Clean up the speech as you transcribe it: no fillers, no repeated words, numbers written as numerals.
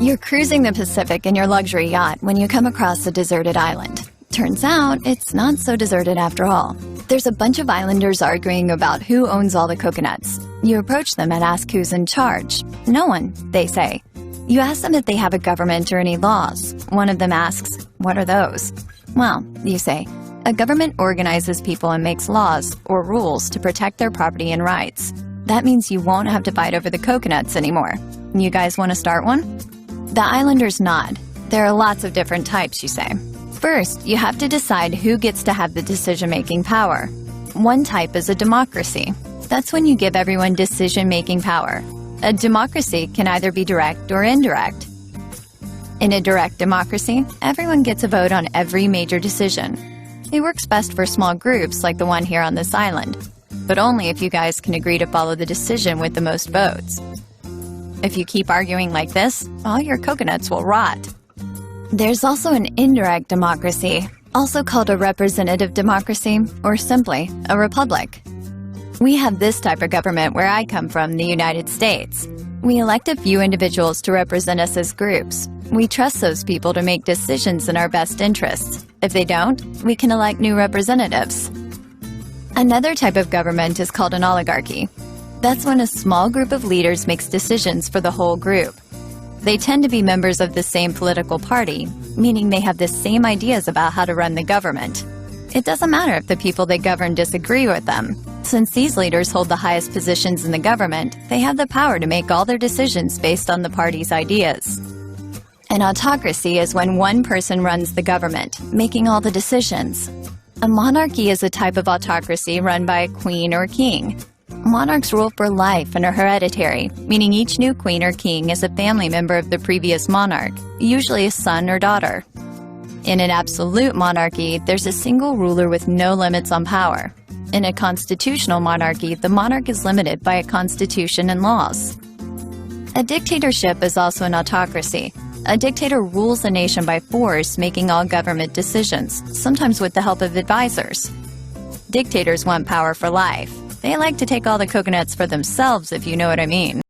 You're cruising the Pacific in your luxury yacht when you come across a deserted island. Turns out, it's not so deserted after all. There's a bunch of islanders arguing about who owns all the coconuts. You approach them and ask who's in charge. No one, they say. You ask them if they have a government or any laws. One of them asks, what are those? Well, you say, a government organizes people and makes laws or rules to protect their property and rights. That means you won't have to fight over the coconuts anymore. You guys want to start one? The islanders nod. There are lots of different types, you say. First, you have to decide who gets to have the decision-making power. One type is a democracy. That's when you give everyone decision-making power. A democracy can either be direct or indirect. In a direct democracy, everyone gets a vote on every major decision. It works best for small groups like the one here on this island, but only if you guys can agree to follow the decision with the most votes. If you keep arguing like this, all your coconuts will rot. There's also an indirect democracy, also called a representative democracy, or simply a republic. We have this type of government where I come from, the United States. We elect a few individuals to represent us as groups. We trust those people to make decisions in our best interests. If they don't, we can elect new representatives. Another type of government is called an oligarchy. That's when a small group of leaders makes decisions for the whole group. They tend to be members of the same political party, meaning they have the same ideas about how to run the government. It doesn't matter if the people they govern disagree with them. Since these leaders hold the highest positions in the government, they have the power to make all their decisions based on the party's ideas. An autocracy is when one person runs the government, making all the decisions. A monarchy is a type of autocracy run by a queen or king. Monarchs rule for life and are hereditary, meaning each new queen or king is a family member of the previous monarch, usually a son or daughter. In an absolute monarchy, there's a single ruler with no limits on power. In a constitutional monarchy, the monarch is limited by a constitution and laws. A dictatorship is also an autocracy. A dictator rules a nation by force, making all government decisions, sometimes with the help of advisors. Dictators want power for life. They like to take all the coconuts for themselves, if you know what I mean.